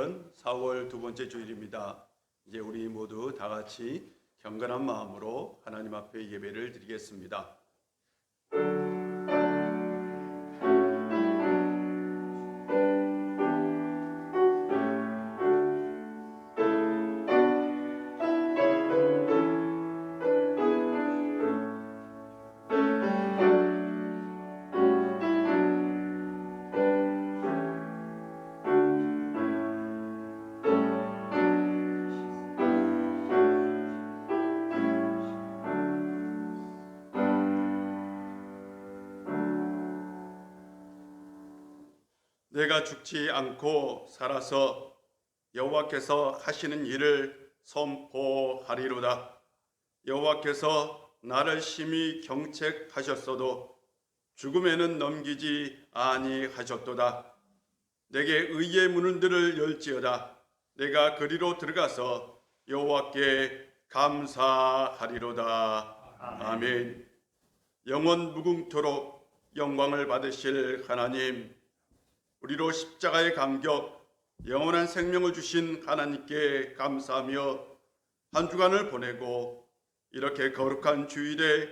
오늘은 4월 두 번째 주일입니다. 이제 우리 모두 다 같이 경건한 마음으로 하나님 앞에 예배를 드리겠습니다. 내가 죽지 않고 살아서 여호와께서 하시는 일을 선포하리로다. 여호와께서 나를 심히 경책하셨어도 죽음에는 넘기지 아니하셨도다. 내게 의의 문들을 열지어다. 내가 그리로 들어가서 여호와께 감사하리로다. 아멘. 영원 무궁토록 영광을 받으실 하나님, 우리로 십자가의 감격, 영원한 생명을 주신 하나님께 감사하며 한 주간을 보내고 이렇게 거룩한 주일에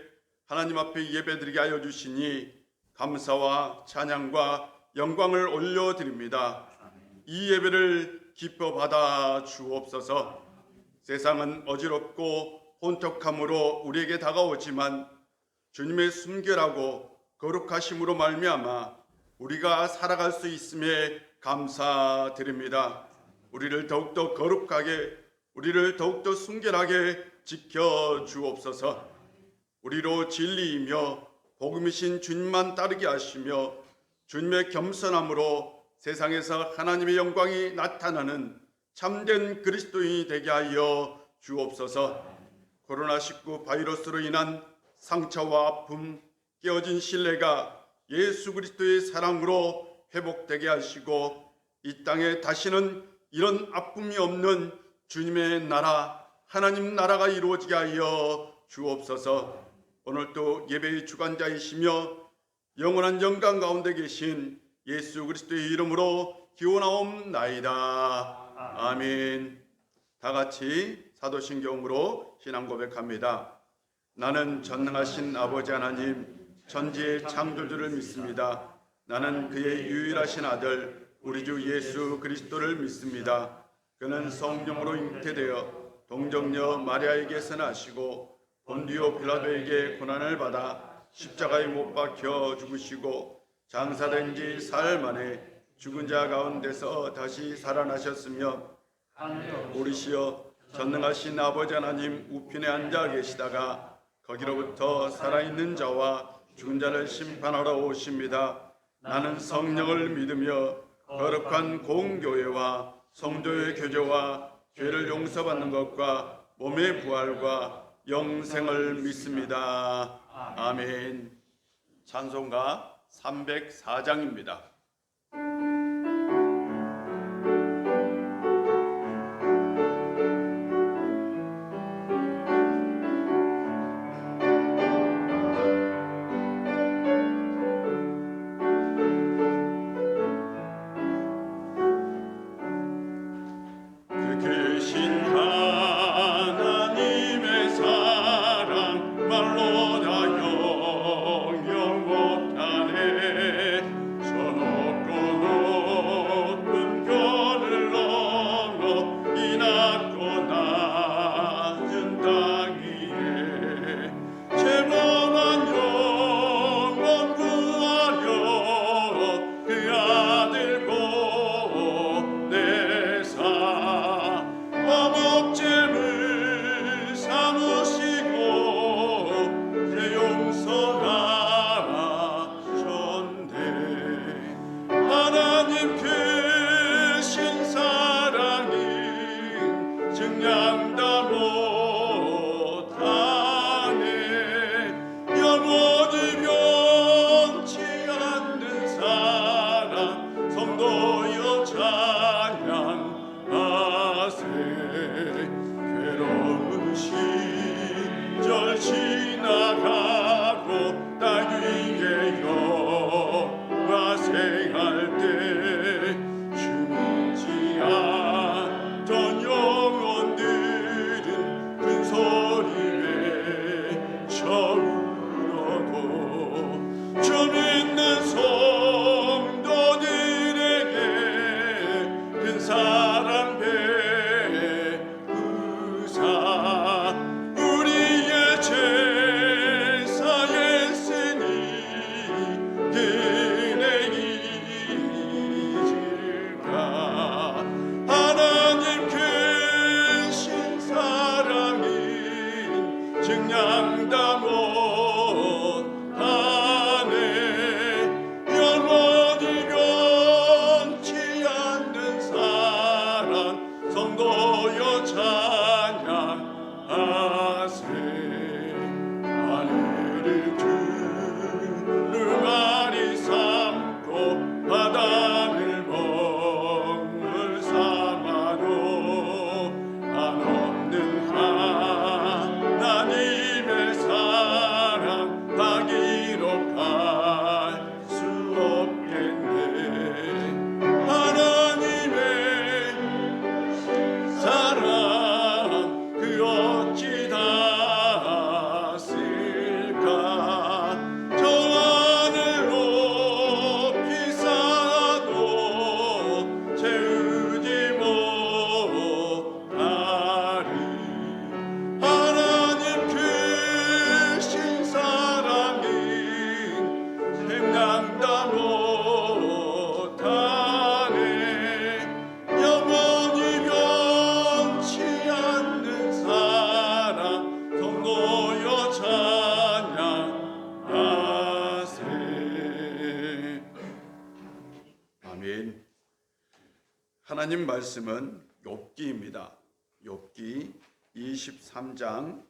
하나님 앞에 예배드리게 하여 주시니 감사와 찬양과 영광을 올려드립니다. 이 예배를 기뻐 받아 주옵소서. 세상은 어지럽고 혼탁함으로 우리에게 다가오지만 주님의 순결하고 거룩하심으로 말미암아 우리가 살아갈 수 있음에 감사드립니다. 우리를 더욱더 거룩하게, 우리를 더욱더 순결하게 지켜주옵소서. 우리로 진리이며 복음이신 주님만 따르게 하시며 주님의 겸손함으로 세상에서 하나님의 영광이 나타나는 참된 그리스도인이 되게 하여 주옵소서. 코로나19 바이러스로 인한 상처와 아픔, 깨어진 신뢰가 예수 그리스도의 사랑으로 회복되게 하시고 이 땅에 다시는 이런 아픔이 없는 주님의 나라, 하나님 나라가 이루어지게 하여 주옵소서. 오늘도 예배의 주관자이시며 영원한 영광 가운데 계신 예수 그리스도의 이름으로 기원하옵나이다. 아멘. 다 같이 사도신경으로 신앙 고백합니다. 나는 전능하신 아버지 하나님, 천지의 창조주를 믿습니다. 나는 그의 유일하신 아들 우리 주 예수 그리스도를 믿습니다. 그는 성령으로 잉태되어 동정녀 마리아에게서 나시고 본디오 빌라도에게 고난을 받아 십자가에 못 박혀 죽으시고 장사된 지 사흘 만에 죽은 자 가운데서 다시 살아나셨으며 오리시어 전능하신 아버지 하나님 우편에 앉아 계시다가 거기로부터 살아있는 자와 죽은 자를 심판하러 오십니다. 나는 성령을 믿으며 거룩한 공교회와 성도의 교제와 죄를 용서받는 것과 몸의 부활과 영생을 믿습니다. 아멘. 찬송가 304장입니다. 생활 때 바다를 먹물 삼아도 한없는 하나님의 사랑 다 기록할 수 없겠네. 하나님의 사랑 그 어찌 다 쓸까. 저 하늘 높이 쌓아도 채우지 못하리. 하나님 크신 사랑이 생각다 못하네. 영원히 변치 않는 사랑 선고여 찬양하세. 아멘. 하나님 말씀은 욥기입니다. 욥기 23장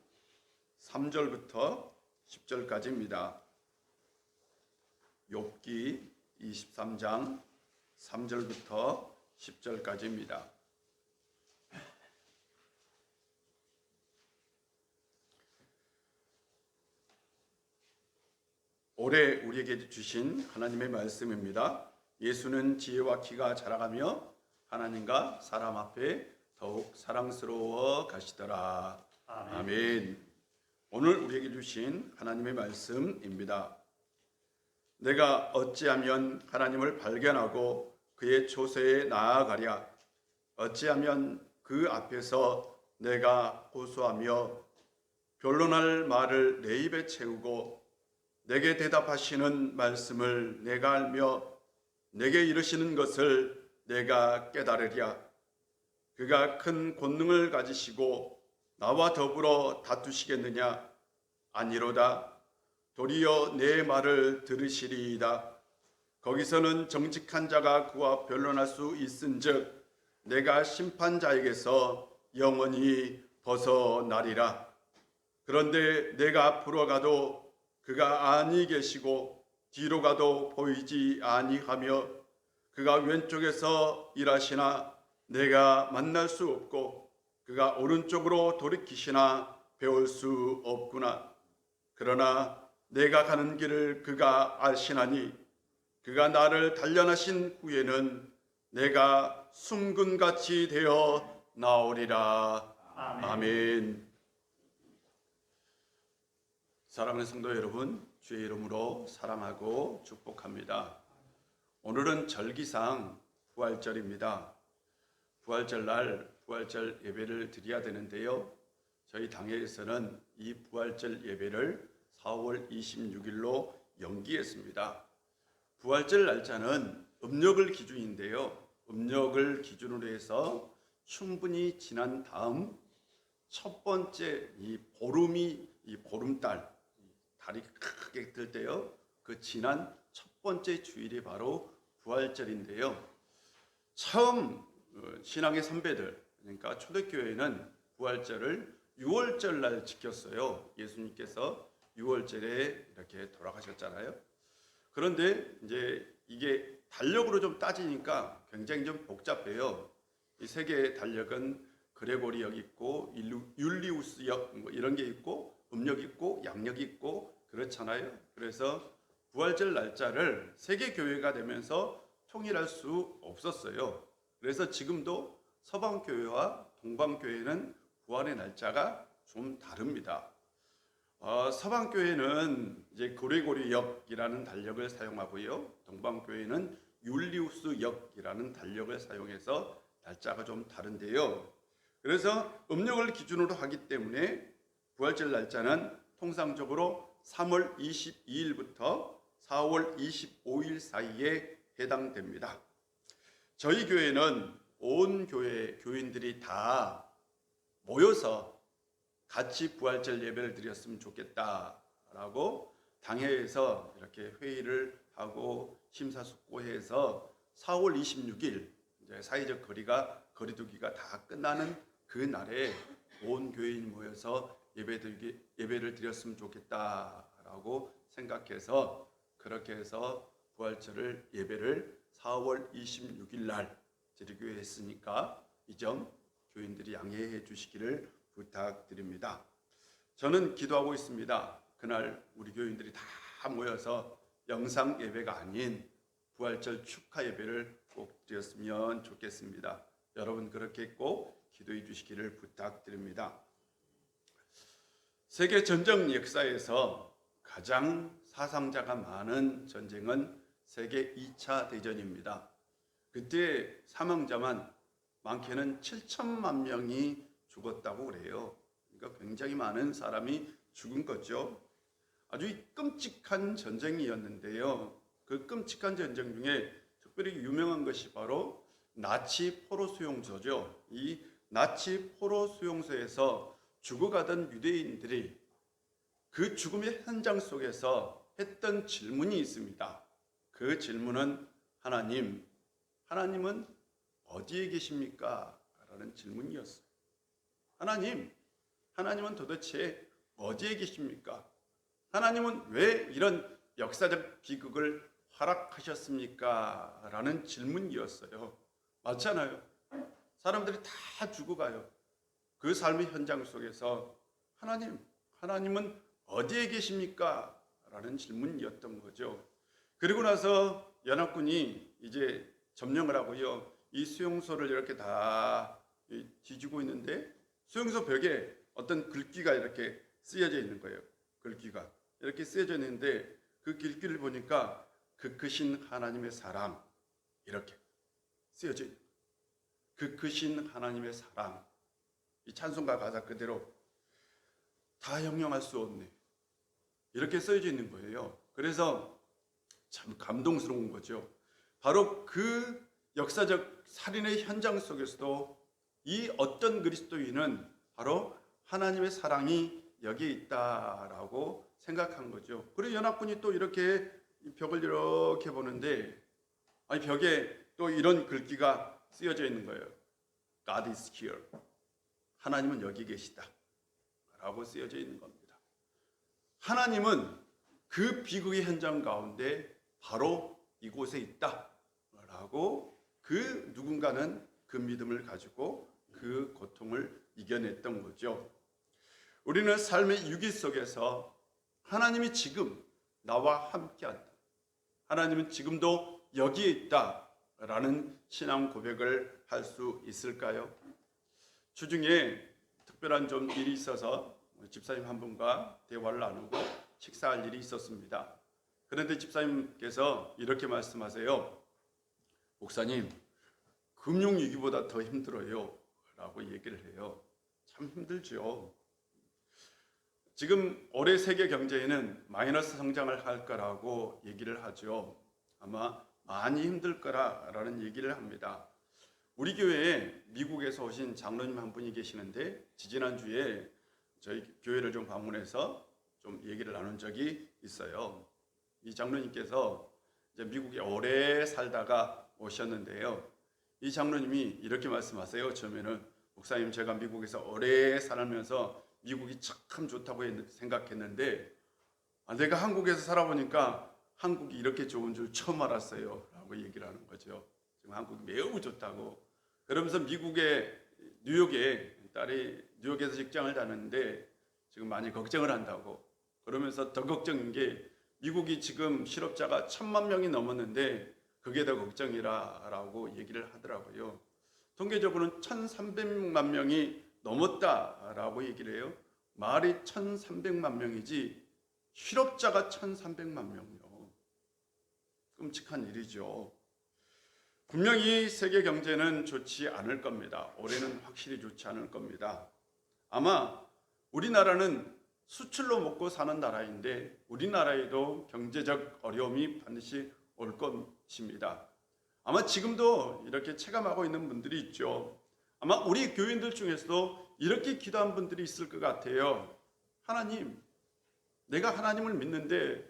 3절부터 10절까지입니다. 욥기 23장 3절부터 10절까지입니다. 올해 우리에게 주신 하나님의 말씀입니다. 예수는 지혜와 키가 자라가며 하나님과 사람 앞에 더욱 사랑스러워 가시더라. 아멘. 오늘 우리에게 주신 하나님의 말씀입니다. 내가 어찌하면 하나님을 발견하고 그의 초소에 나아가랴. 어찌하면 그 앞에서 내가 호소하며 변론할 말을 내 입에 채우고 내게 대답하시는 말씀을 내가 알며 내게 이르시는 것을 내가 깨달으랴. 그가 큰 권능을 가지시고 나와 더불어 다투시겠느냐? 아니로다. 도리어 내 말을 들으시리이다. 거기서는 정직한 자가 그와 변론할 수 있은즉 내가 심판자에게서 영원히 벗어나리라. 그런데 내가 앞으로 가도 그가 아니 계시고 뒤로 가도 보이지 아니하며 그가 왼쪽에서 일하시나 내가 만날 수 없고 그가 오른쪽으로 돌이키시나 배울 수 없구나. 그러나 내가 가는 길을 그가 아시나니 그가 나를 단련하신 후에는 내가 숨근같이 되어 나오리라. 아멘. 사랑하는 성도 여러분, 주의 이름으로 사랑하고 축복합니다. 오늘은 절기상 부활절입니다. 부활절 날 부활절 예배를 드려야 되는데요. 저희 당회에서는 이 부활절 예배를 4월 26일로 연기했습니다. 부활절 날짜는 음력을 기준인데요. 음력을 기준으로 해서 충분히 지난 다음 첫 번째 이 보름달 달이 크게 뜰 때요. 그 지난 첫 번째 주일이 바로 부활절인데요. 처음 신앙의 선배들, 그러니까 초대교회는 부활절을 6월절 날 지켰어요. 예수님께서 6월절에 이렇게 돌아가셨잖아요. 그런데 이제 이게 달력으로 좀 따지니까 굉장히 좀 복잡해요. 이 세계의 달력은 그레고리역 있고 율리우스역 뭐 이런 게 있고 음력 있고 양력 있고 그렇잖아요. 그래서 부활절 날짜를 세계 교회가 되면서 통일할 수 없었어요. 그래서 지금도 서방 교회와 동방 교회는 부활의 날짜가 좀 다릅니다. 서방 교회는 이제 그레고리역이라는 달력을 사용하고요. 동방 교회는 율리우스역이라는 달력을 사용해서 날짜가 좀 다른데요. 그래서 음력을 기준으로 하기 때문에 부활절 날짜는 통상적으로 3월 22일부터 4월 25일 사이에 해당됩니다. 저희 교회는 온 교회 교인들이 다 모여서 같이 부활절 예배를 드렸으면 좋겠다라고 당회에서 이렇게 회의를 하고 심사숙고해서 4월 26일 이제 사회적 거리두기가 다 끝나는 그 날에 온 교인이 모여서 예배를 드렸으면 좋겠다라고 생각해서 그렇게 해서 부활절을 예배를 4월 26일 날 드리기로 했으니까 이 점 교인들이 양해해 주시기를 부탁드립니다. 저는 기도하고 있습니다. 그날 우리 교인들이 다 모여서 영상 예배가 아닌 부활절 축하 예배를 꼭 드렸으면 좋겠습니다. 여러분 그렇게 꼭 기도해 주시기를 부탁드립니다. 세계 전쟁 역사에서 가장 사상자가 많은 전쟁은 세계 2차 대전입니다. 그때 사망자만 많게는 7천만 명이 죽었다고 그래요. 그러니까 굉장히 많은 사람이 죽은 거죠. 아주 끔찍한 전쟁이었는데요. 그 끔찍한 전쟁 중에 특별히 유명한 것이 바로 나치 포로 수용소죠. 이 나치 포로 수용소에서 죽어가던 유대인들이 그 죽음의 현장 속에서 했던 질문이 있습니다. 그 질문은 하나님은 어디에 계십니까? 라는 질문이었어요. 하나님은 도대체 어디에 계십니까? 하나님은 왜 이런 역사적 비극을 허락하셨습니까? 라는 질문이었어요. 맞잖아요. 사람들이 다 죽어가요. 그 삶의 현장 속에서 하나님은 어디에 계십니까? 라는 질문이었던 거죠. 그리고 나서 연합군이 이제 점령을 하고요. 이 수용소를 이렇게 다 뒤지고 있는데 수용소 벽에 어떤 글귀가 이렇게 쓰여져 있는 거예요. 글귀가 이렇게 쓰여져 있는데 그 글귀를 보니까 그 크신 하나님의 사랑 이렇게 쓰여져 있는 거예요. 그 크신 하나님의 사랑. 이 찬송가 가사 그대로 다 형용할 수 없네. 이렇게 쓰여져 있는 거예요. 그래서 참 감동스러운 거죠. 바로 그 역사적 살인의 현장 속에서도 이 어떤 그리스도인은 바로 하나님의 사랑이 여기에 있다라고 생각한 거죠. 그리고 연합군이 또 이렇게 벽을 이렇게 보는데 벽에 또 이런 글귀가 쓰여져 있는 거예요. God is here. 하나님은 여기 계시다. 라고 쓰여져 있는 겁니다. 하나님은 그 비극의 현장 가운데 바로 이곳에 있다. 라고 그 누군가는 그 믿음을 가지고 그 고통을 이겨냈던 거죠. 우리는 삶의 유기 속에서 하나님이 지금 나와 함께한다. 하나님은 지금도 여기에 있다. 라는 신앙 고백을 할 수 있을까요? 주중에 특별한 좀 일이 있어서 집사님 한 분과 대화를 나누고 식사할 일이 있었습니다. 그런데 집사님께서 이렇게 말씀하세요. 목사님, 금융위기보다 더 힘들어요. 라고 얘기를 해요. 참 힘들죠. 지금 올해 세계 경제에는 마이너스 성장을 할 거라고 얘기를 하죠. 아마 많이 힘들 거라는 얘기를 합니다. 우리 교회에 미국에서 오신 장로님 한 분이 계시는데 지지난주에 저희 교회를 좀 방문해서 좀 얘기를 나눈 적이 있어요. 이 장로님께서 이제 미국에 오래 살다가 오셨는데요. 이 장로님이 이렇게 말씀하세요. 처음에는 목사님, 제가 미국에서 오래 살면서 미국이 참 좋다고 생각했는데 내가 한국에서 살아보니까 한국이 이렇게 좋은 줄 처음 알았어요. 라고 얘기를 하는 거죠. 지금 한국이 매우 좋다고. 그러면서 뉴욕에 딸이 뉴욕에서 직장을 다녔는데 지금 많이 걱정을 한다고. 그러면서 더 걱정인 게 미국이 지금 실업자가 1,000만 명이 넘었는데 그게 더 걱정이라고 얘기를 하더라고요. 통계적으로는 1,300만 명이 넘었다라고 얘기를 해요. 말이 1,300만 명이지 실업자가 1,300만 명이요. 끔찍한 일이죠. 분명히 세계 경제는 좋지 않을 겁니다. 올해는 확실히 좋지 않을 겁니다. 아마 우리나라는 수출로 먹고 사는 나라인데 우리나라에도 경제적 어려움이 반드시 올 것입니다. 아마 지금도 이렇게 체감하고 있는 분들이 있죠. 아마 우리 교인들 중에서도 이렇게 기도한 분들이 있을 것 같아요. 하나님, 내가 하나님을 믿는데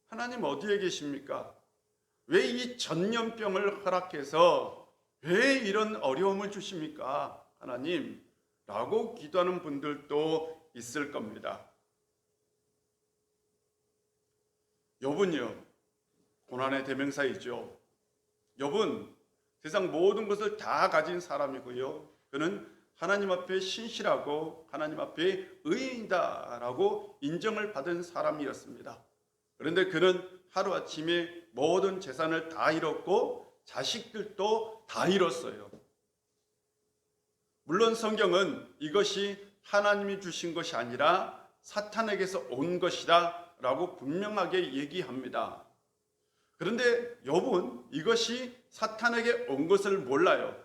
하나님 어디에 계십니까? 왜 이 전염병을 허락해서 왜 이런 어려움을 주십니까? 하나님, 라고 기도하는 분들도 있을 겁니다. 욥은요, 고난의 대명사이죠. 욥은 세상 모든 것을 다 가진 사람이고요. 그는 하나님 앞에 신실하고 하나님 앞에 의인이다라고 인정을 받은 사람이었습니다. 그런데 그는 하루아침에 모든 재산을 다 잃었고 자식들도 다 잃었어요. 물론 성경은 이것이 하나님이 주신 것이 아니라 사탄에게서 온 것이다 라고 분명하게 얘기합니다. 그런데 욥은 이것이 사탄에게 온 것을 몰라요.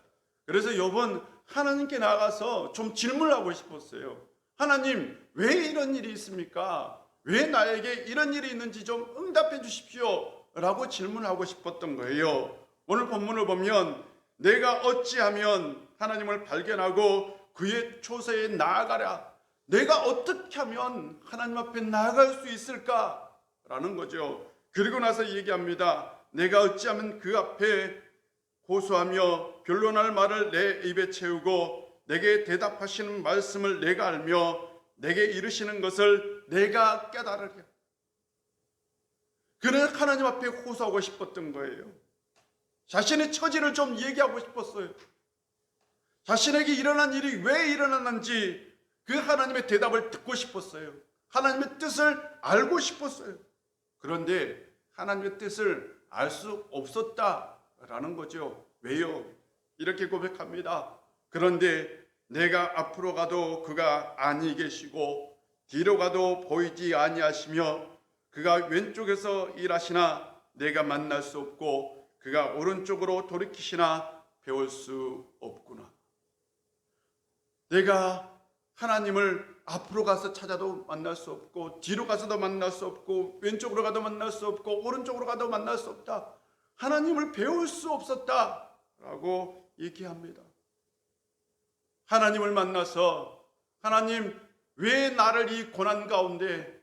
그래서 욥은 하나님께 나가서 좀 질문을 하고 싶었어요. 하나님, 왜 이런 일이 있습니까? 왜 나에게 이런 일이 있는지 좀 응답해 주십시오 라고 질문하고 싶었던 거예요. 오늘 본문을 보면 내가 어찌하면 하나님을 발견하고 그의 초소에 나아가랴, 내가 어떻게 하면 하나님 앞에 나아갈 수 있을까라는 거죠. 그리고 나서 얘기합니다. 내가 어찌하면 그 앞에 호소하며 변론할 말을 내 입에 채우고 내게 대답하시는 말씀을 내가 알며 내게 이르시는 것을 내가 깨달으랴. 그는 하나님 앞에 호소하고 싶었던 거예요. 자신의 처지를 좀 얘기하고 싶었어요. 자신에게 일어난 일이 왜 일어났는지 그 하나님의 대답을 듣고 싶었어요. 하나님의 뜻을 알고 싶었어요. 그런데 하나님의 뜻을 알 수 없었다라는 거죠. 왜요? 이렇게 고백합니다. 그런데 내가 앞으로 가도 그가 아니 계시고 뒤로 가도 보이지 아니하시며 그가 왼쪽에서 일하시나 내가 만날 수 없고 그가 오른쪽으로 돌이키시나 배울 수 없구나. 내가 하나님을 앞으로 가서 찾아도 만날 수 없고 뒤로 가서도 만날 수 없고 왼쪽으로 가도 만날 수 없고 오른쪽으로 가도 만날 수 없다. 하나님을 배울 수 없었다 라고 얘기합니다. 하나님을 만나서 하나님, 왜 나를 이 고난 가운데,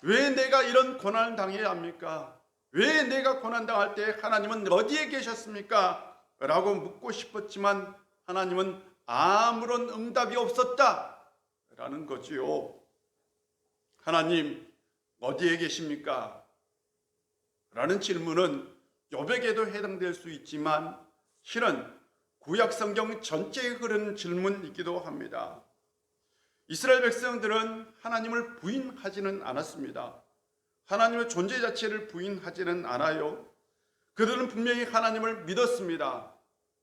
왜 내가 이런 고난을 당해야 합니까? 왜 내가 고난당할 때 하나님은 어디에 계셨습니까? 라고 묻고 싶었지만 하나님은 아무런 응답이 없었다라는 거지요. 하나님 어디에 계십니까? 라는 질문은 욥에게도 해당될 수 있지만 실은 구약 성경 전체에 흐르는 질문이기도 합니다. 이스라엘 백성들은 하나님을 부인하지는 않았습니다. 하나님의 존재 자체를 부인하지는 않아요. 그들은 분명히 하나님을 믿었습니다.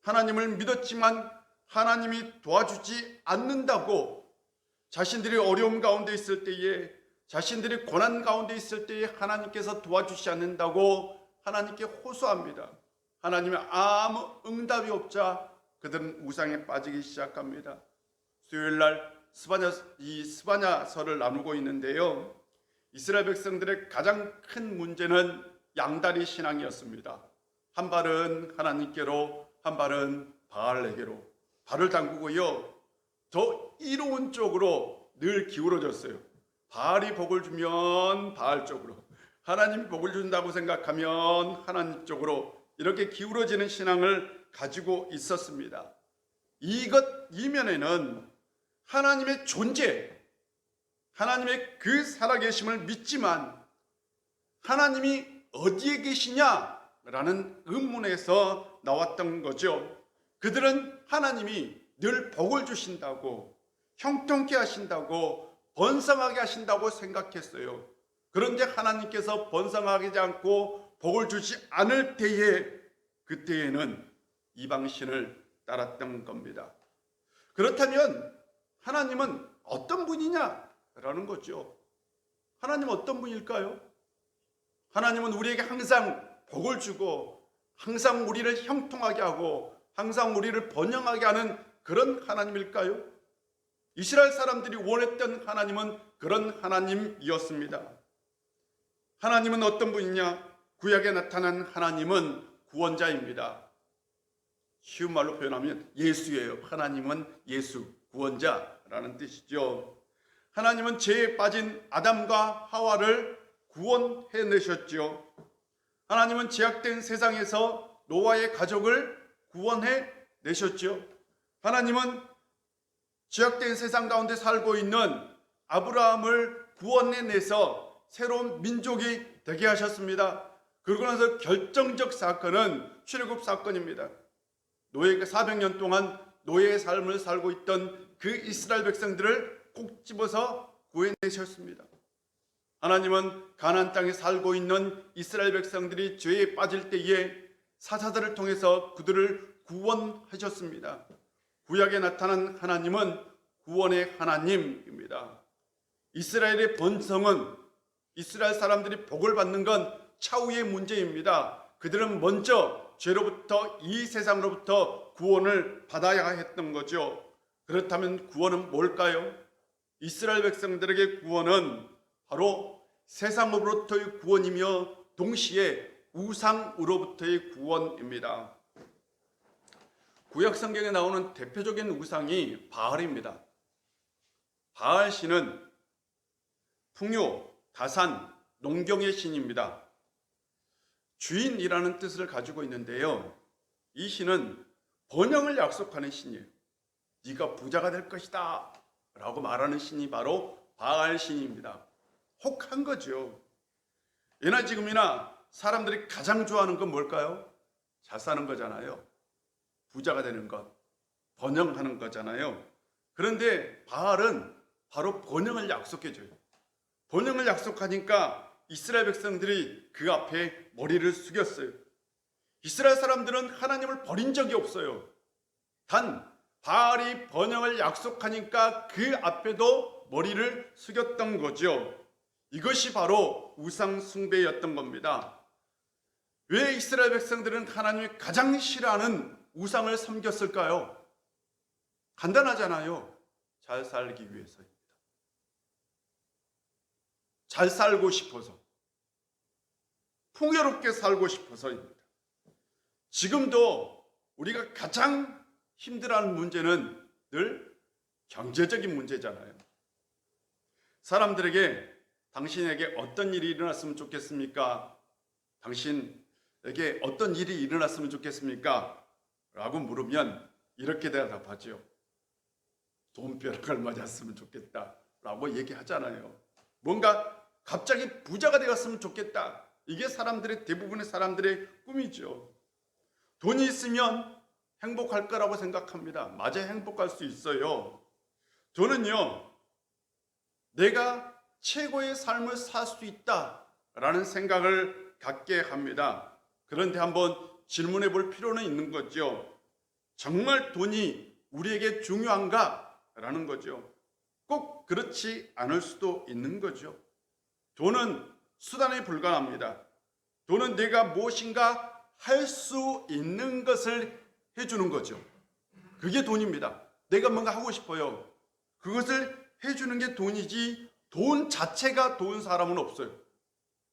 하나님을 믿었지만 하나님이 도와주지 않는다고, 자신들이 어려움 가운데 있을 때에, 자신들이 고난 가운데 있을 때에 하나님께서 도와주지 않는다고 하나님께 호소합니다. 하나님의 아무 응답이 없자 그들은 우상에 빠지기 시작합니다. 수요일날 스바냐서를 나누고 있는데요, 이스라엘 백성들의 가장 큰 문제는 양다리 신앙이었습니다. 한 발은 하나님께로, 한 발은 바알에게로 발을 담그고요, 더 이로운 쪽으로 늘 기울어졌어요. 바알이 복을 주면 바알 쪽으로, 하나님이 복을 준다고 생각하면 하나님 쪽으로 이렇게 기울어지는 신앙을 가지고 있었습니다. 이것 이면에는 하나님의 존재, 하나님의 그 살아계심을 믿지만 하나님이 어디에 계시냐라는 의문에서 나왔던 거죠. 그들은 하나님이 늘 복을 주신다고, 형통케 하신다고, 번성하게 하신다고 생각했어요. 그런데 하나님께서 번성하지 않고 복을 주지 않을 때에, 그때에는 이방신을 따랐던 겁니다. 그렇다면 하나님은 어떤 분이냐라는 거죠. 하나님은 어떤 분일까요? 하나님은 우리에게 항상 복을 주고 항상 우리를 형통하게 하고 항상 우리를 번영하게 하는 그런 하나님일까요? 이스라엘 사람들이 원했던 하나님은 그런 하나님이었습니다. 하나님은 어떤 분이냐? 구약에 나타난 하나님은 구원자입니다. 쉬운 말로 표현하면 예수예요. 하나님은 예수, 구원자라는 뜻이죠. 하나님은 죄에 빠진 아담과 하와를 구원해내셨죠. 하나님은 죄악된 세상에서 노아의 가족을 구원해내셨죠. 하나님은 죄악된 세상 가운데 살고 있는 아브라함을 구원해내서 새로운 민족이 되게 하셨습니다. 그러고 나서 결정적 사건은 출애굽 사건입니다. 노예가 400년 동안 노예의 삶을 살고 있던 그 이스라엘 백성들을 꼭 집어서 구해내셨습니다. 하나님은 가나안 땅에 살고 있는 이스라엘 백성들이 죄에 빠질 때에 사사들을 통해서 그들을 구원하셨습니다. 구약에 나타난 하나님은 구원의 하나님입니다. 이스라엘의 번성은 이스라엘 사람들이 복을 받는 건 차후의 문제입니다. 그들은 먼저 죄로부터 이 세상으로부터 구원을 받아야 했던 거죠. 그렇다면 구원은 뭘까요? 이스라엘 백성들에게 구원은 바로 세상으로부터의 구원이며 동시에 우상으로부터의 구원입니다. 구약 성경에 나오는 대표적인 우상이 바알입니다. 바알 신은 풍요, 다산, 농경의 신입니다. 주인이라는 뜻을 가지고 있는데요. 이 신은 번영을 약속하는 신이에요. 네가 부자가 될 것이다 라고 말하는 신이 바로 바알 신입니다. 혹한 거죠. 예나 지금이나 사람들이 가장 좋아하는 건 뭘까요? 잘 사는 거잖아요. 부자가 되는 것, 번영하는 거잖아요. 그런데 바알은 바로 번영을 약속해줘요. 번영을 약속하니까 이스라엘 백성들이 그 앞에 머리를 숙였어요. 이스라엘 사람들은 하나님을 버린 적이 없어요. 단 바알이 번영을 약속하니까 그 앞에도 머리를 숙였던 거죠. 이것이 바로 우상 숭배였던 겁니다. 왜 이스라엘 백성들은 하나님이 가장 싫어하는 우상을 섬겼을까요? 간단하잖아요. 잘 살기 위해서입니다. 잘 살고 싶어서, 풍요롭게 살고 싶어서입니다. 지금도 우리가 가장 힘들어하는 문제는 늘 경제적인 문제잖아요. 사람들에게 당신에게 어떤 일이 일어났으면 좋겠습니까? 당신에게 어떤 일이 일어났으면 좋겠습니까? 라고 물으면 이렇게 대답하죠. 돈벼락을 맞았으면 좋겠다 라고 얘기하잖아요. 뭔가 갑자기 부자가 되었으면 좋겠다. 이게 대부분의 사람들의 꿈이죠. 돈이 있으면 행복할 거라고 생각합니다. 맞아, 행복할 수 있어요. 돈은요, 내가 최고의 삶을 살 수 있다라는 생각을 갖게 합니다. 그런데 한번 질문해 볼 필요는 있는 거죠. 정말 돈이 우리에게 중요한가? 라는 거죠. 꼭 그렇지 않을 수도 있는 거죠. 돈은 수단에 불과합니다. 돈은 내가 무엇인가 할 수 있는 것을 해주는 거죠. 그게 돈입니다. 내가 뭔가 하고 싶어요. 그것을 해주는 게 돈이지 돈 자체가 좋은 사람은 없어요.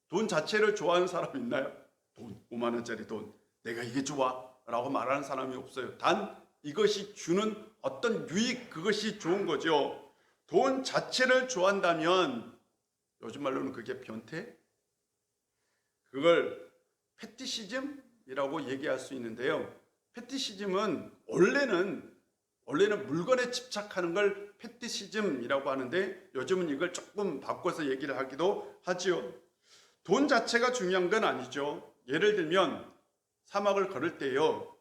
돈 자체를 좋아하는 사람 있나요? 돈, 5만 원짜리 돈, 내가 이게 좋아 라고 말하는 사람이 없어요. 단 이것이 주는 어떤 유익, 그것이 좋은 거죠. 돈 자체를 좋아한다면 요즘 말로는 그게 변태? 그걸 패티시즘이라고 얘기할 수 있는데요. 패티시즘은 원래는 물건에 집착하는 걸 패티시즘이라고 하는데 요즘은 이걸 조금 바꿔서 얘기를 하기도 하지요. 돈 자체가 중요한 건 아니죠. 예를 들면 사막을 걸을 때요.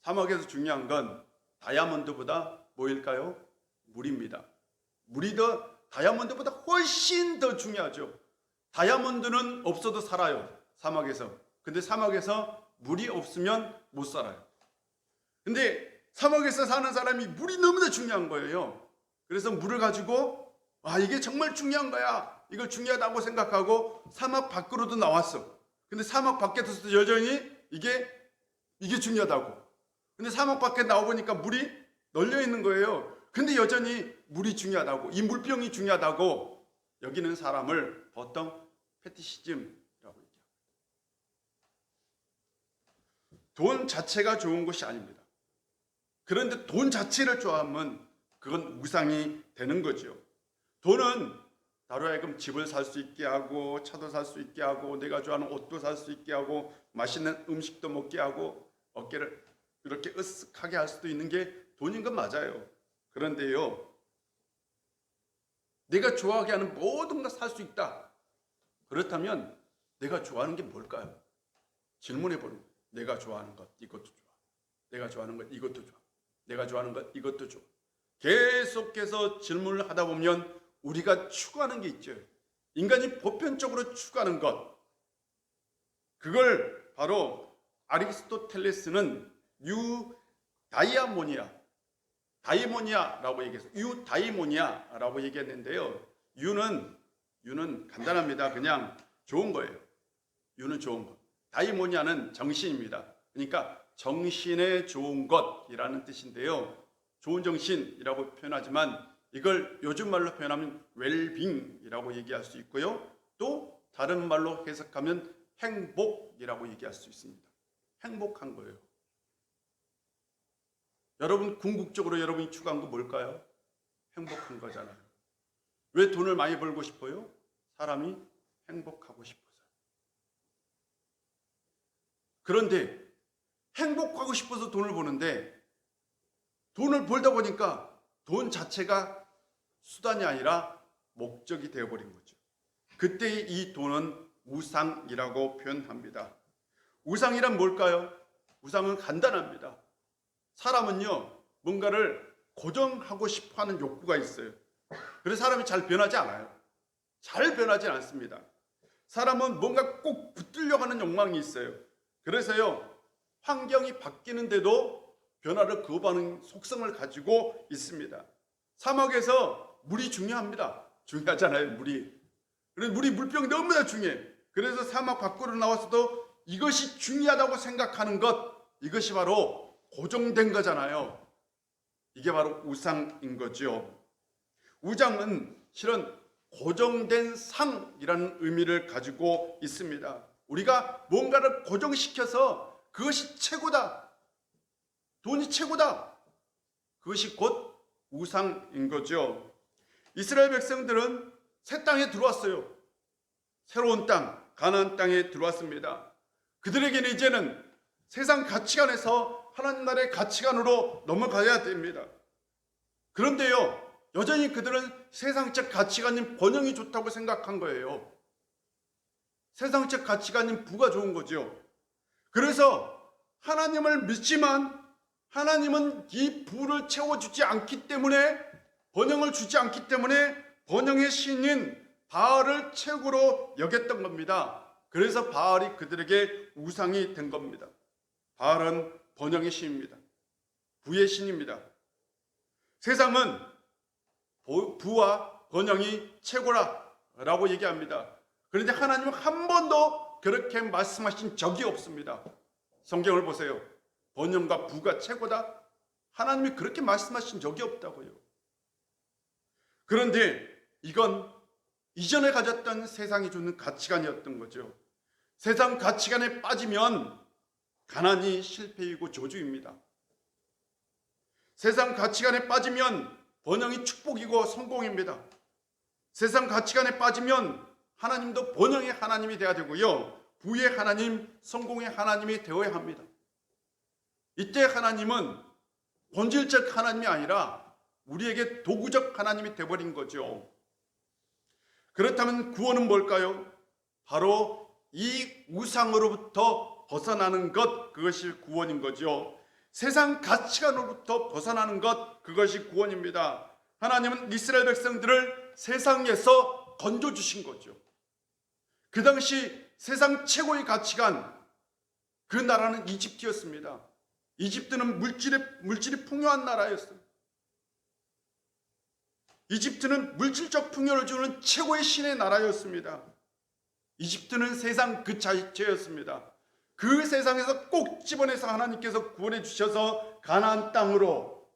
사막에서 중요한 건 다이아몬드보다 뭐일까요? 물입니다. 물이 다이아몬드보다 훨씬 더 중요하죠. 다이아몬드는 없어도 살아요. 사막에서. 근데 사막에서 물이 없으면 못 살아요. 근데 사막에서 사는 사람이 물이 너무나 중요한 거예요. 그래서 물을 가지고 이게 정말 중요한 거야. 이걸 중요하다고 생각하고 사막 밖으로도 나왔어. 근데 사막 밖에서도 여전히 이게 중요하다고. 근데 사막 밖에 나와보니까 물이 널려 있는 거예요. 근데 여전히 물이 중요하다고, 이 물병이 중요하다고 여기는 사람을 보통 패티시즘이라고 얘기합니다. 돈 자체가 좋은 것이 아닙니다. 그런데 돈 자체를 좋아하면 그건 우상이 되는 거죠. 돈은 나로 하여금 집을 살 수 있게 하고, 차도 살 수 있게 하고, 내가 좋아하는 옷도 살 수 있게 하고, 맛있는 음식도 먹게 하고, 어깨를 이렇게 으쓱하게 할 수도 있는 게 돈인 건 맞아요. 그런데요, 내가 좋아하게 하는 모든 걸 살 수 있다. 그렇다면 내가 좋아하는 게 뭘까요? 질문해 보는 거예요. 내가 좋아하는 것 이것도 좋아. 내가 좋아하는 것 이것도 좋아. 내가 좋아하는 것 이것도 좋아. 계속해서 질문을 하다 보면 우리가 추구하는 게 있죠. 인간이 보편적으로 추구하는 것. 그걸 바로 아리스토텔레스는 다이모니아라고 얘기했어요. 유다이모니아라고 얘기했는데요. 유는 간단합니다. 그냥 좋은 거예요. 유는 좋은 것. 다이모니아는 정신입니다. 그러니까 정신에 좋은 것이라는 뜻인데요. 좋은 정신이라고 표현하지만 이걸 요즘 말로 표현하면 웰빙이라고 얘기할 수 있고요. 또 다른 말로 해석하면 행복이라고 얘기할 수 있습니다. 행복한 거예요. 여러분 궁극적으로 여러분이 추구한 거 뭘까요? 행복한 거잖아요. 왜 돈을 많이 벌고 싶어요? 사람이 행복하고 싶어서. 그런데 행복하고 싶어서 돈을 버는데 돈을 벌다 보니까 돈 자체가 수단이 아니라 목적이 되어버린 거죠. 그때 이 돈은 우상이라고 표현합니다. 우상이란 뭘까요? 우상은 간단합니다. 사람은요, 뭔가를 고정하고 싶어 하는 욕구가 있어요. 그래서 사람이 잘 변하지 않아요. 잘 변하지 않습니다. 사람은 뭔가 꼭 붙들려고 하는 욕망이 있어요. 그래서요, 환경이 바뀌는데도 변화를 거부하는 속성을 가지고 있습니다. 사막에서 물이 중요합니다. 중요하잖아요, 물이. 그래서 물병이 너무나 중요해. 그래서 사막 밖으로 나와서도 이것이 중요하다고 생각하는 것, 이것이 바로 고정된 거잖아요. 이게 바로 우상인 거죠. 우상은 실은 고정된 상이라는 의미를 가지고 있습니다. 우리가 뭔가를 고정시켜서 그것이 최고다. 돈이 최고다. 그것이 곧 우상인 거죠. 이스라엘 백성들은 새 땅에 들어왔어요. 새로운 땅, 가나안 땅에 들어왔습니다. 그들에게는 이제는 세상 가치관에서 하나님 나라의 가치관으로 넘어가야 됩니다. 그런데요, 여전히 그들은 세상적 가치관인 번영이 좋다고 생각한 거예요. 세상적 가치관인 부가 좋은 거죠. 그래서 하나님을 믿지만 하나님은 이 부를 채워주지 않기 때문에, 번영을 주지 않기 때문에 번영의 신인 바알을 최고로 여겼던 겁니다. 그래서 바알이 그들에게 우상이 된 겁니다. 바알은 번영의 신입니다. 부의 신입니다. 세상은 부와 번영이 최고라라고 얘기합니다. 그런데 하나님은 한 번도 그렇게 말씀하신 적이 없습니다. 성경을 보세요. 번영과 부가 최고다? 하나님이 그렇게 말씀하신 적이 없다고요. 그런데 이건 이전에 가졌던 세상이 주는 가치관이었던 거죠. 세상 가치관에 빠지면 가난이 실패이고 저주입니다. 세상 가치관에 빠지면 번영이 축복이고 성공입니다. 세상 가치관에 빠지면 하나님도 번영의 하나님이 되어야 되고요, 부의 하나님, 성공의 하나님이 되어야 합니다. 이때 하나님은 본질적 하나님이 아니라 우리에게 도구적 하나님이 되어버린 거죠. 그렇다면 구원은 뭘까요? 바로 이 우상으로부터 벗어나는 것, 그것이 구원인 거죠. 세상 가치관으로부터 벗어나는 것, 그것이 구원입니다. 하나님은 이스라엘 백성들을 세상에서 건져주신 거죠. 그 당시 세상 최고의 가치관, 그 나라는 이집트였습니다. 이집트는 물질이 풍요한 나라였어요. 이집트는 물질적 풍요를 주는 최고의 신의 나라였습니다. 이집트는 세상 그 자체였습니다. 그 세상에서 꼭 집어내서 하나님께서 구원해 주셔서 가나안 땅으로,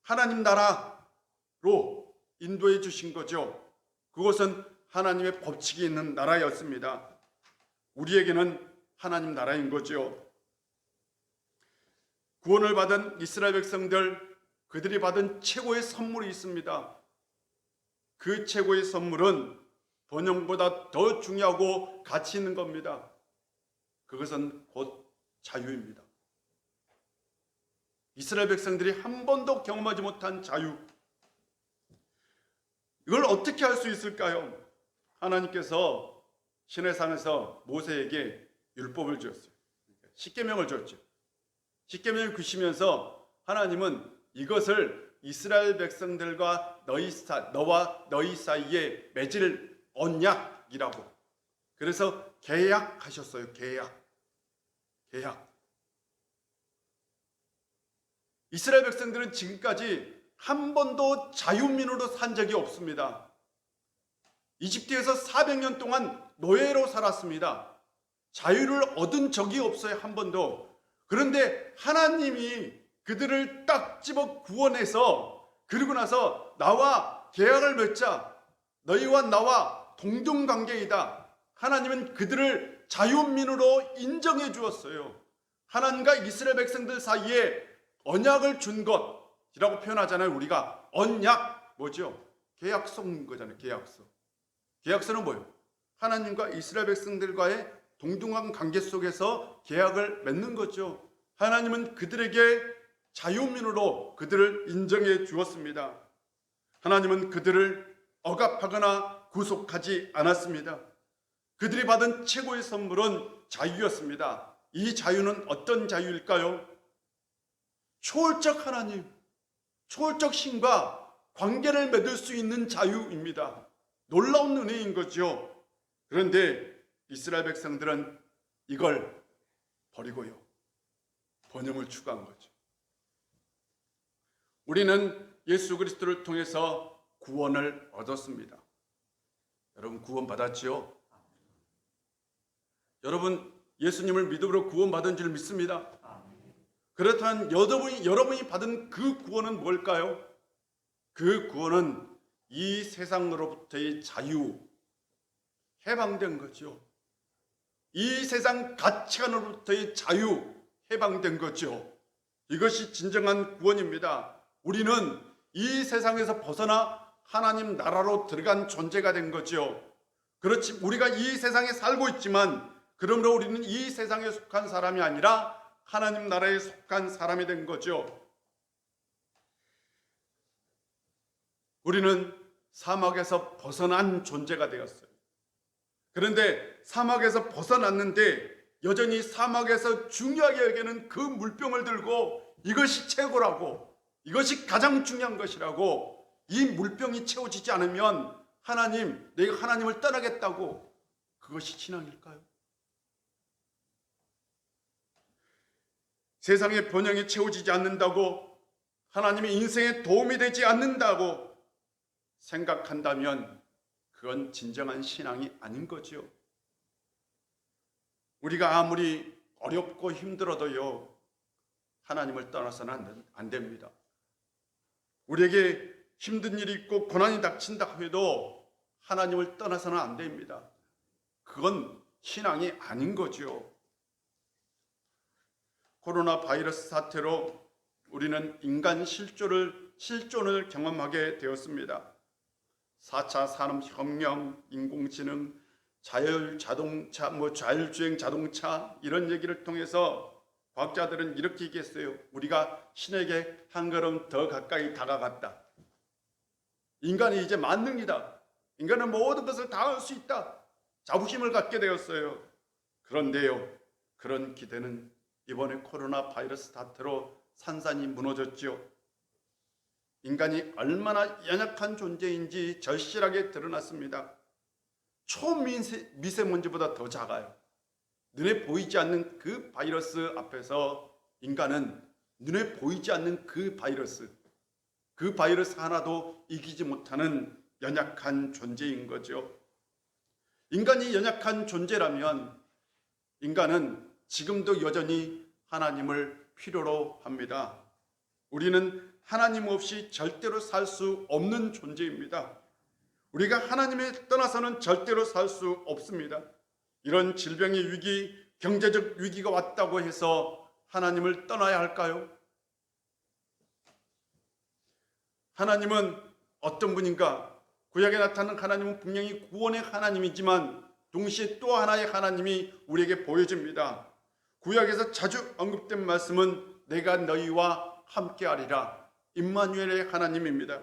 하나님 나라로 인도해 주신 거죠. 그것은 하나님의 법칙이 있는 나라였습니다. 우리에게는 하나님 나라인 거죠. 구원을 받은 이스라엘 백성들, 그들이 받은 최고의 선물이 있습니다. 그 최고의 선물은 번영보다 더 중요하고 가치 있는 겁니다. 그것은 곧 자유입니다. 이스라엘 백성들이 한 번도 경험하지 못한 자유. 이걸 어떻게 할 수 있을까요? 하나님께서 시내산에서 모세에게 율법을 주었어요. 십계명을 줬죠. 십계명을 주시면서 하나님은 이것을 이스라엘 백성들과 너와 너희 사이에 맺을 언약이라고. 그래서 계약하셨어요. 계약. 이스라엘 백성들은 지금까지 한 번도 자유민으로 산 적이 없습니다. 이집트에서 400년 동안 노예로 살았습니다. 자유를 얻은 적이 없어요. 한 번도. 그런데 하나님이 그들을 딱 집어 구원해서 그리고 나서 나와 계약을 맺자. 너희와 나와 동등관계이다. 하나님은 그들을 자유민으로 인정해 주었어요. 하나님과 이스라엘 백성들 사이에 언약을 준 것이라고 표현하잖아요. 우리가 언약 뭐죠? 계약서인 거잖아요. 계약서는 뭐예요? 하나님과 이스라엘 백성들과의 동등한 관계 속에서 계약을 맺는 거죠. 하나님은 그들에게 자유민으로 그들을 인정해 주었습니다. 하나님은 그들을 억압하거나 구속하지 않았습니다. 그들이 받은 최고의 선물은 자유였습니다. 이 자유는 어떤 자유일까요? 초월적 하나님, 초월적 신과 관계를 맺을 수 있는 자유입니다. 놀라운 은혜인 거죠. 그런데 이스라엘 백성들은 이걸 버리고요. 번영을 추구한 거죠. 우리는 예수 그리스도를 통해서 구원을 얻었습니다. 여러분 구원 받았지요? 여러분 예수님을 믿음으로 구원받은 줄 믿습니다. 그렇다면 여러분이 받은 그 구원은 뭘까요? 그 구원은 이 세상으로부터의 자유, 해방된 거죠. 이 세상 가치관으로부터의 자유, 해방된 거죠. 이것이 진정한 구원입니다. 우리는 이 세상에서 벗어나 하나님 나라로 들어간 존재가 된 거죠. 그렇지, 우리가 이 세상에 살고 있지만 그러므로 우리는 이 세상에 속한 사람이 아니라 하나님 나라에 속한 사람이 된 거죠. 우리는 사막에서 벗어난 존재가 되었어요. 그런데 사막에서 벗어났는데 여전히 사막에서 중요하게 여기는 그 물병을 들고 이것이 최고라고, 이것이 가장 중요한 것이라고, 이 물병이 채워지지 않으면 하나님, 내가 하나님을 떠나겠다고, 그것이 신앙일까요? 세상의 번영이 채워지지 않는다고, 하나님의 인생에 도움이 되지 않는다고 생각한다면 그건 진정한 신앙이 아닌 거죠. 우리가 아무리 어렵고 힘들어도요, 하나님을 떠나서는 안 됩니다. 우리에게 힘든 일이 있고 고난이 닥친다 해도 하나님을 떠나서는 안 됩니다. 그건 신앙이 아닌 거죠. 코로나 바이러스 사태로 우리는 인간 실존을 경험하게 되었습니다. 4차 산업혁명, 인공지능, 자율주행 자동차 이런 얘기를 통해서 과학자들은 이렇게 얘기했어요. 우리가 신에게 한 걸음 더 가까이 다가갔다. 인간이 이제 만능이다. 인간은 모든 것을 다 할 수 있다. 자부심을 갖게 되었어요. 그런데요, 그런 기대는 이번에 코로나 바이러스 사태로 산산이 무너졌죠. 인간이 얼마나 연약한 존재인지 절실하게 드러났습니다. 초미세먼지보다 더 작아요. 눈에 보이지 않는 그 바이러스 앞에서 인간은 눈에 보이지 않는 그 바이러스 하나도 이기지 못하는 연약한 존재인 거죠. 인간이 연약한 존재라면 인간은 지금도 여전히 하나님을 필요로 합니다. 우리는 하나님 없이 절대로 살 수 없는 존재입니다. 우리가 하나님을 떠나서는 절대로 살 수 없습니다. 이런 질병의 위기, 경제적 위기가 왔다고 해서 하나님을 떠나야 할까요? 하나님은 어떤 분인가? 구약에 나타나는 하나님은 분명히 구원의 하나님이지만 동시에 또 하나의 하나님이 우리에게 보여집니다. 구약에서 자주 언급된 말씀은 내가 너희와 함께하리라, 임마누엘의 하나님입니다.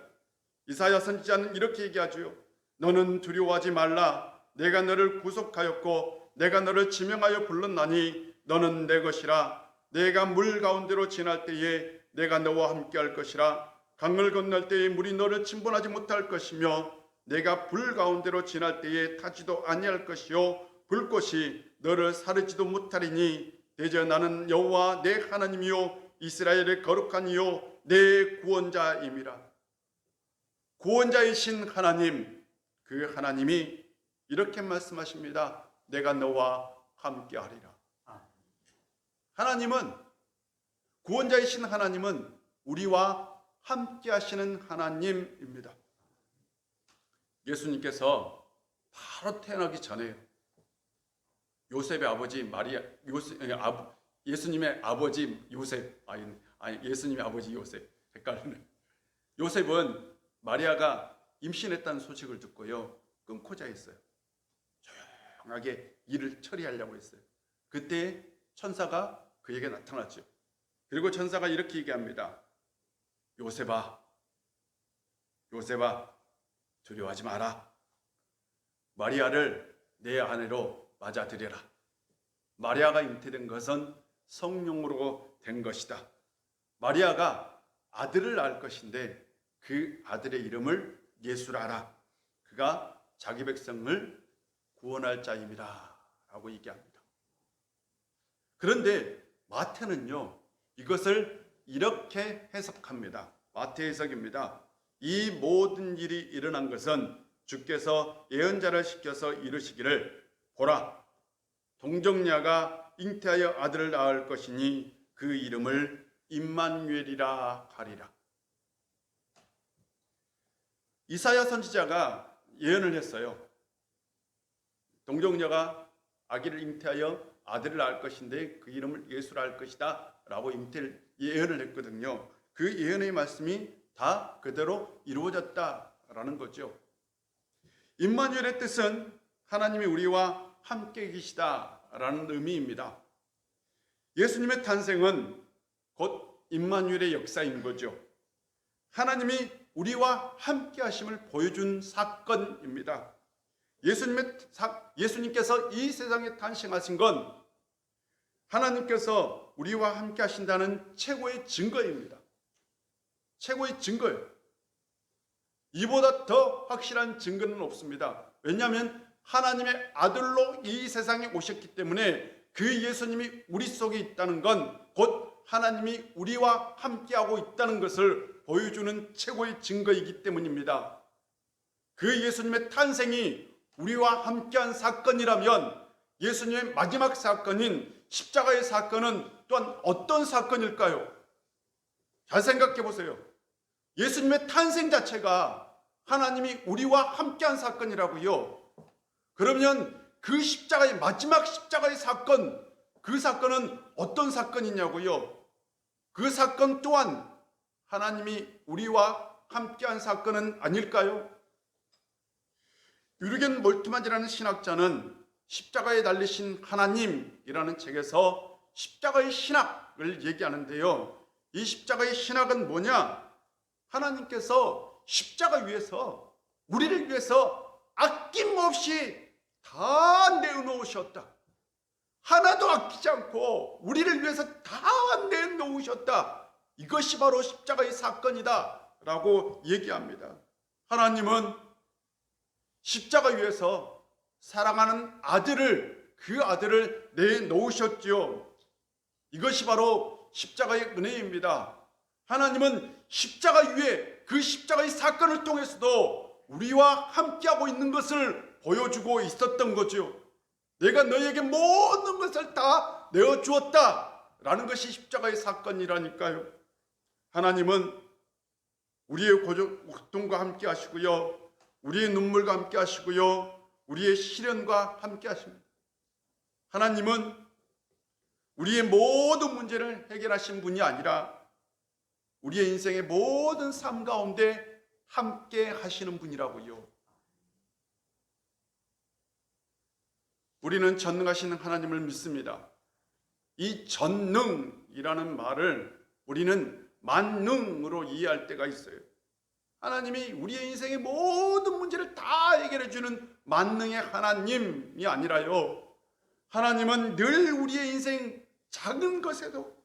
이사야 선지자는 이렇게 얘기하죠. 너는 두려워하지 말라. 내가 너를 구속하였고 내가 너를 지명하여 불렀나니 너는 내 것이라. 내가 물 가운데로 지날 때에 내가 너와 함께할 것이라. 강을 건널 때에 물이 너를 침범하지 못할 것이며 내가 불 가운데로 지날 때에 타지도 아니할 것이요 불꽃이 너를 사르지도 못하리니 대저 나는 여호와 내 하나님이요 이스라엘의 거룩한 이요 내 구원자임이라. 구원자이신 하나님, 그 하나님이 이렇게 말씀하십니다. 내가 너와 함께하리라. 하나님은, 구원자이신 하나님은 우리와 함께하시는 하나님입니다. 예수님께서 바로 태어나기 전에 요셉의 아버지 마리아, 예수님의 아버지 요셉, 예수님의 아버지 요셉, 헷갈리네. 요셉은 마리아가 임신했다는 소식을 듣고요, 끊고자 했어요. 조용하게 일을 처리하려고 했어요. 그때 천사가 그에게 나타났죠. 그리고 천사가 이렇게 얘기합니다. 요셉아, 두려워하지 마라. 마리아를 내 아내로 맞아들여라. 마리아가 잉태된 것은 성령으로 된 것이다. 마리아가 아들을 낳을 것인데 그 아들의 이름을 예수라라. 그가 자기 백성을 구원할 자임이라 라고 얘기합니다. 그런데 마태는요, 이것을 이렇게 해석합니다. 마태 해석입니다. 이 모든 일이 일어난 것은 주께서 예언자를 시켜서 이르시기를 보라, 동정녀가 잉태하여 아들을 낳을 것이니 그 이름을 임마누엘이라 하리라. 이사야 선지자가 예언을 했어요. 동정녀가 아기를 잉태하여 아들을 낳을 것인데 그 이름을 예수라 할 것이다 라고 예언을 했거든요. 그 예언의 말씀이 다 그대로 이루어졌다라는 거죠. 임마누엘의 뜻은 하나님이 우리와 함께 계시다라는 의미입니다. 예수님의 탄생은 곧 임마누엘의 역사인 거죠. 하나님이 우리와 함께 하심을 보여준 사건입니다. 예수님께서 이 세상에 탄생하신 건 하나님께서 우리와 함께 하신다는 최고의 증거입니다. 최고의 증거예요. 이보다 더 확실한 증거는 없습니다. 왜냐하면 하나님의 아들로 이 세상에 오셨기 때문에 그 예수님이 우리 속에 있다는 건 곧 하나님이 우리와 함께하고 있다는 것을 보여주는 최고의 증거이기 때문입니다. 그 예수님의 탄생이 우리와 함께한 사건이라면 예수님의 마지막 사건인 십자가의 사건은 또한 어떤 사건일까요? 잘 생각해 보세요. 예수님의 탄생 자체가 하나님이 우리와 함께한 사건이라고요. 그러면 그 십자가의 마지막 십자가의 사건, 그 사건은 어떤 사건이냐고요? 그 사건 또한 하나님이 우리와 함께한 사건은 아닐까요? 유르겐 몰트만이라는 신학자는 십자가에 달리신 하나님이라는 책에서 십자가의 신학을 얘기하는데요. 이 십자가의 신학은 뭐냐? 하나님께서 십자가 위에서 우리를 위해서 아낌없이 다 내어놓으셨다. 하나도 아끼지 않고 우리를 위해서 다 내놓으셨다. 이것이 바로 십자가의 사건이다 라고 얘기합니다. 하나님은 십자가 위에서 사랑하는 아들을, 그 아들을 내놓으셨지요. 이것이 바로 십자가의 은혜입니다. 하나님은 십자가 위에 그 십자가의 사건을 통해서도 우리와 함께하고 있는 것을 보여주고 있었던 거죠. 내가 너에게 모든 것을 다 내어주었다 라는 것이 십자가의 사건이라니까요. 하나님은 우리의 고통과 함께 하시고요, 우리의 눈물과 함께 하시고요, 우리의 시련과 함께 하십니다. 하나님은 우리의 모든 문제를 해결하신 분이 아니라 우리의 인생의 모든 삶 가운데 함께 하시는 분이라고요. 우리는 전능하신 하나님을 믿습니다. 이 전능이라는 말을 우리는 만능으로 이해할 때가 있어요. 하나님이 우리의 인생의 모든 문제를 다 해결해 주는 만능의 하나님이 아니라요, 하나님은 늘 우리의 인생 작은 것에도,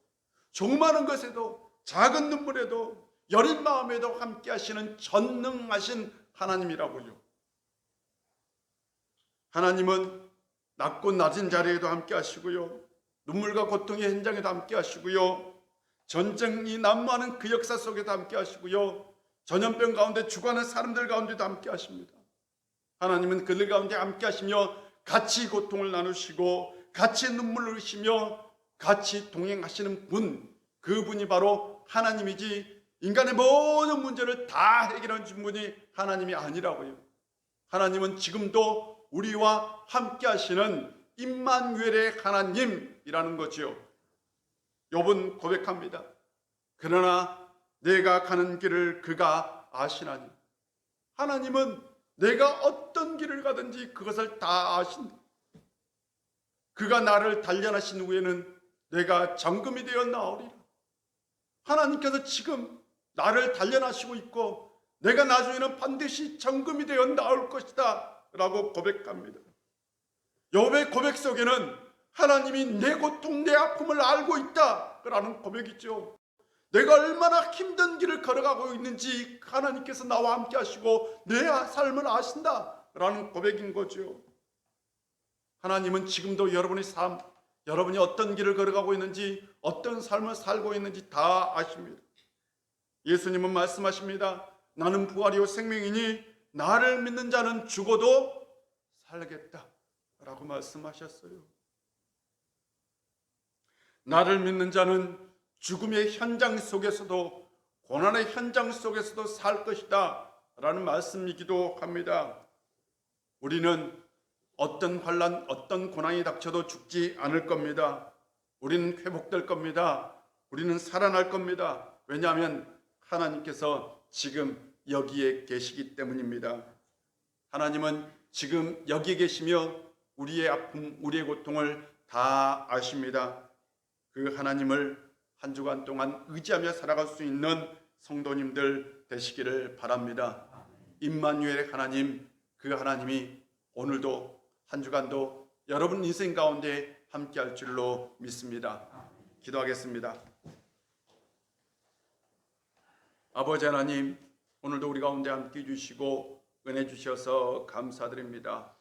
조그마한 것에도, 작은 눈물에도, 여린 마음에도 함께 하시는 전능하신 하나님이라고요. 하나님은 낮고 낮은 자리에도 함께 하시고요, 눈물과 고통의 현장에도 함께 하시고요, 전쟁이 난무하는 그 역사 속에도 함께 하시고요, 전염병 가운데 죽어가는 사람들 가운데도 함께 하십니다. 하나님은 그들 가운데 함께 하시며 같이 고통을 나누시고 같이 눈물을 흘리시며 같이 동행하시는 분, 그분이 바로 하나님이지 인간의 모든 문제를 다 해결하는 분이 하나님이 아니라고요. 하나님은 지금도 우리와 함께 하시는 임마누엘의 하나님이라는 거지요. 욥은 고백합니다. 그러나 내가 가는 길을 그가 아시나니. 하나님은 내가 어떤 길을 가든지 그것을 다 아신다. 그가 나를 단련하신 후에는 내가 정금이 되어 나오리라. 하나님께서 지금 나를 단련하시고 있고 내가 나중에는 반드시 정금이 되어 나올 것이다 라고 고백합니다. 욥의 고백 속에는 하나님이 내 고통, 내 아픔을 알고 있다라는 고백이죠. 내가 얼마나 힘든 길을 걸어가고 있는지 하나님께서 나와 함께 하시고 내 삶을 아신다라는 고백인 거죠. 하나님은 지금도 여러분의 삶, 여러분이 어떤 길을 걸어가고 있는지, 어떤 삶을 살고 있는지 다 아십니다. 예수님은 말씀하십니다. 나는 부활이요 생명이니 나를 믿는 자는 죽어도 살겠다 라고 말씀하셨어요. 나를 믿는 자는 죽음의 현장 속에서도, 고난의 현장 속에서도 살 것이다 라는 말씀이기도 합니다. 우리는 어떤 환난, 어떤 고난이 닥쳐도 죽지 않을 겁니다. 우리는 회복될 겁니다. 우리는 살아날 겁니다. 왜냐하면 하나님께서 지금 여기에 계시기 때문입니다. 하나님은 지금 여기에 계시며 우리의 아픔, 우리의 고통을 다 아십니다. 그 하나님을 한 주간 동안 의지하며 살아갈 수 있는 성도님들 되시기를 바랍니다. 임마누엘의 하나님, 그 하나님이 오늘도 한 주간도 여러분 인생 가운데 함께 할 줄로 믿습니다. 기도하겠습니다. 아버지 하나님, 오늘도 우리 가운데 함께 해주시고 은혜 주셔서 감사드립니다.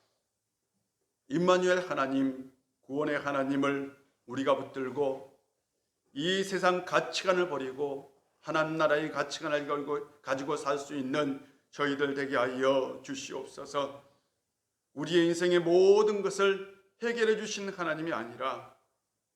임마누엘 하나님, 구원의 하나님을 우리가 붙들고 이 세상 가치관을 버리고 하나님 나라의 가치관을 가지고 살 수 있는 저희들 되게 하여 주시옵소서. 우리의 인생의 모든 것을 해결해 주신 하나님이 아니라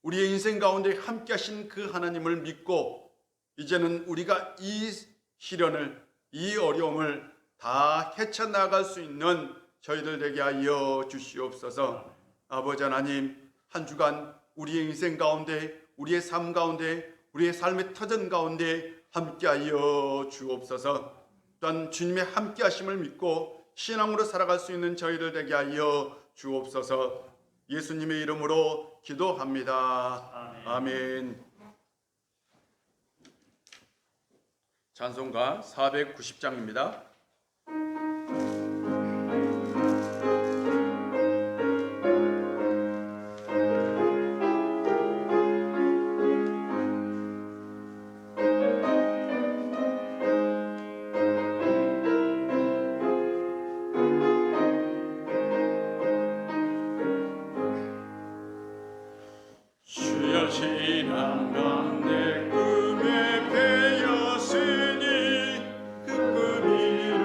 우리의 인생 가운데 함께 하신 그 하나님을 믿고 이제는 우리가 이 시련을, 이 어려움을 다 헤쳐나갈 수 있는 저희들 되게 하여 주시옵소서. 아버지 하나님, 한 주간 우리의 인생 가운데, 우리의 삶 가운데, 우리의 삶의 터전 가운데 함께하여 주옵소서. 또한 주님의 함께하심을 믿고 신앙으로 살아갈 수 있는 저희들 되게 하여 주옵소서. 예수님의 이름으로 기도합니다. 아멘. 찬송가 490장입니다. 신앙 가운데 꿈에 배었으니 그 꿈이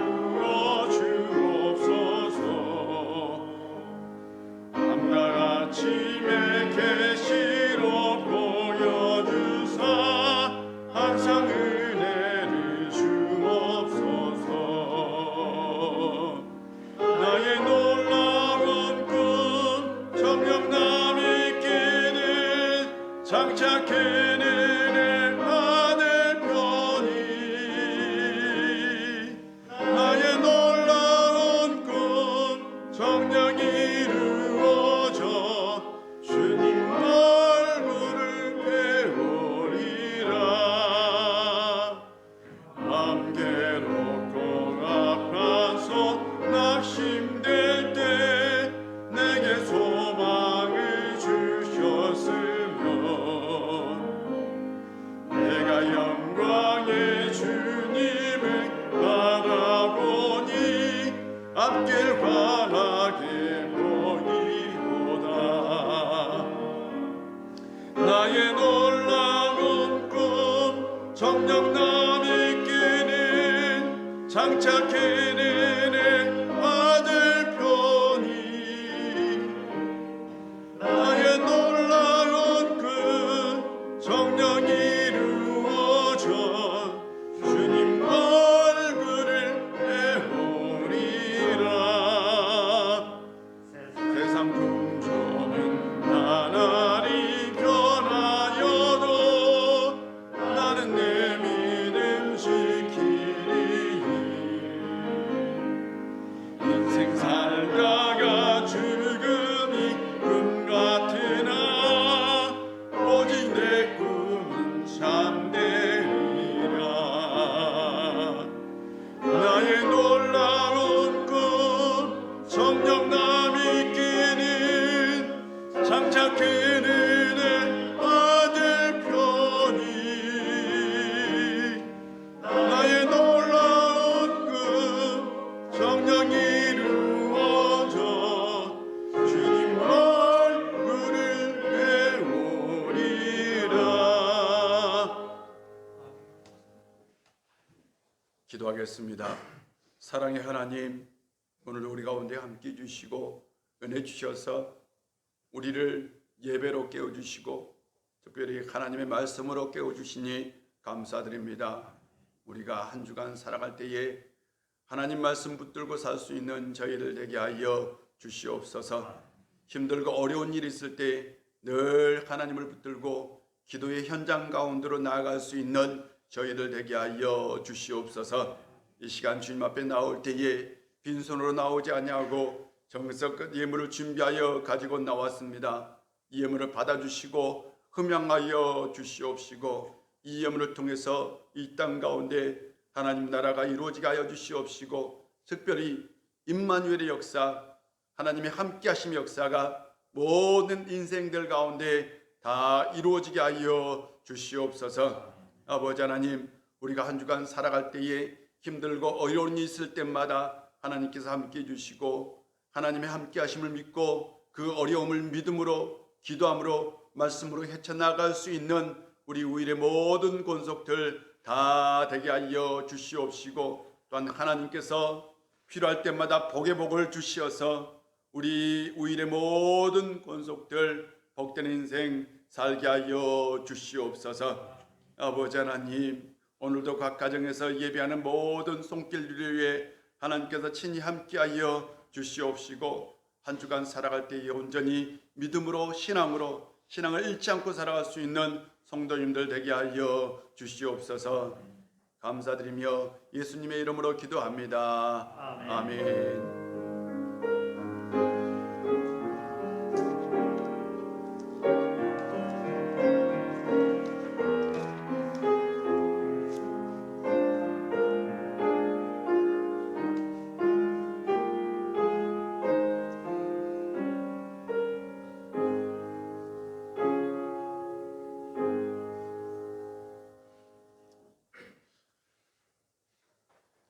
정령남 있기는 장착해내 내 아들 편이 나의 놀라운 그 정령이 이루어져 주님 얼굴을 배우리라. 세상 풍조는 나날이 변하여도 나는 내 믿음 지키리. 인생 살다가 죽음이 꿈 같으나 오직 내 꿈은 참되리라. 나의 놀라운 꿈 정령남 있기는 장착해내 내 아들 편이 나의 놀라운 꿈 정령이 이루어져 주님 얼굴을 배우리라. 기도하겠습니다. 사랑의 하나님, 오늘 우리 가운데 함께 해주시고 은혜 주셔서 우리를 예배로 깨워주시고 특별히 하나님의 말씀으로 깨워주시니 감사드립니다. 우리가 한 주간 살아갈 때에 하나님 말씀 붙들고 살 수 있는 저희를 되게 하여 주시옵소서. 힘들고 어려운 일이 있을 때 늘 하나님을 붙들고 기도의 현장 가운데로 나아갈 수 있는 저희들 되게 하여 주시옵소서. 이 시간 주님 앞에 나올 때에 빈손으로 나오지 아니하고 정성껏 예물을 준비하여 가지고 나왔습니다. 이 예물을 받아주시고 흠양하여 주시옵시고 이 예물을 통해서 이 땅 가운데 하나님 나라가 이루어지게 하여 주시옵시고 특별히 임마누엘의 역사, 하나님의 함께하심의 역사가 모든 인생들 가운데 다 이루어지게 하여 주시옵소서. 아버지 하나님, 우리가 한 주간 살아갈 때에 힘들고 어려운 일이 있을 때마다 하나님께서 함께 해주시고 하나님의 함께하심을 믿고 그 어려움을 믿음으로 기도함으로 말씀으로 헤쳐나갈 수 있는 우리 우일의 모든 권속들 다 되게 하여 주시옵시고 또한 하나님께서 필요할 때마다 복의 복을 주시어서 우리 우일의 모든 권속들 복된 인생 살게 하여 주시옵소서. 아버지 하나님, 오늘도 각 가정에서 예배하는 모든 손길들을 위해 하나님께서 친히 함께하여 주시옵시고 한 주간 살아갈 때에 온전히 믿음으로 신앙으로 신앙을 잃지 않고 살아갈 수 있는 성도님들 되게 하여 주시옵소서. 감사드리며 예수님의 이름으로 기도합니다. 아멘.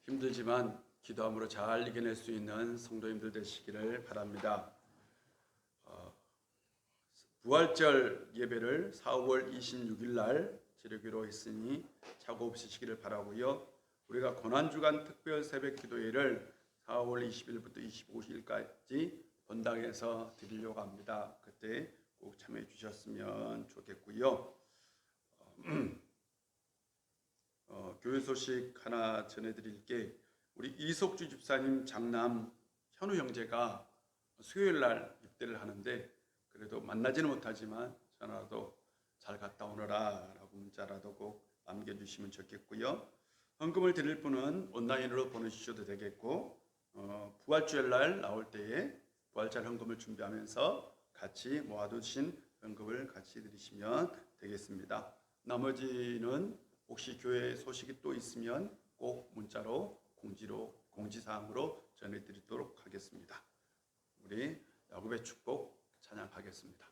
힘들지만 기도함으로 잘 이겨낼 수 있는 성도님들 되시기를 바랍니다. 부활절 예배를 4월 26일 날 지르기로 했으니 착오 없으시기를 바라고요. 우리가 고난주간 특별 새벽 기도회를 4월 20일부터 25일까지 본당에서 드리려고 합니다. 그때 꼭 참여해 주셨으면 좋겠고요. 교회 소식 하나 전해드릴게. 우리 이석주 집사님 장남 현우 형제가 수요일 날 입대를 하는데 그래도 만나지는 못하지만 전화라도 잘 갔다 오너라 라고 문자라도 꼭 남겨주시면 좋겠고요. 헌금을 드릴 분은 온라인으로 보내주셔도 되겠고 부활주일 날 나올 때에 부활절 헌금을 준비하면서 같이 모아두신 헌금을 같이 드리시면 되겠습니다. 나머지는 혹시 교회 소식이 또 있으면 꼭 문자로 공지사항으로 전해드리도록 하겠습니다. 우리 야곱의 축복 찬양하겠습니다.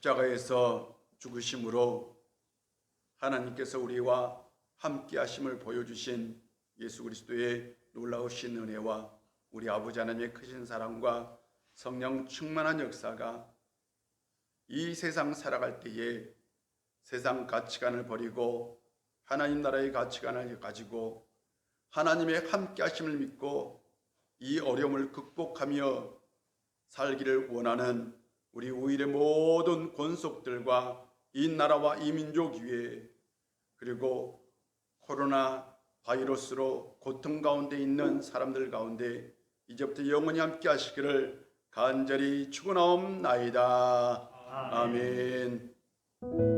십자가에서 죽으심으로 하나님께서 우리와 함께 하심을 보여주신 예수 그리스도의 놀라우신 은혜와 우리 아버지 하나님의 크신 사랑과 성령 충만한 역사가 이 세상 살아갈 때에 세상 가치관을 버리고 하나님 나라의 가치관을 가지고 하나님의 함께 하심을 믿고 이 어려움을 극복하며 살기를 원하는 우리 우일의 모든 권속들과 이 나라와 이 민족 위에, 그리고 코로나 바이러스로 고통 가운데 있는 사람들 가운데 이제부터 영원히 함께 하시기를 간절히 축원하옵나이다. 아멘.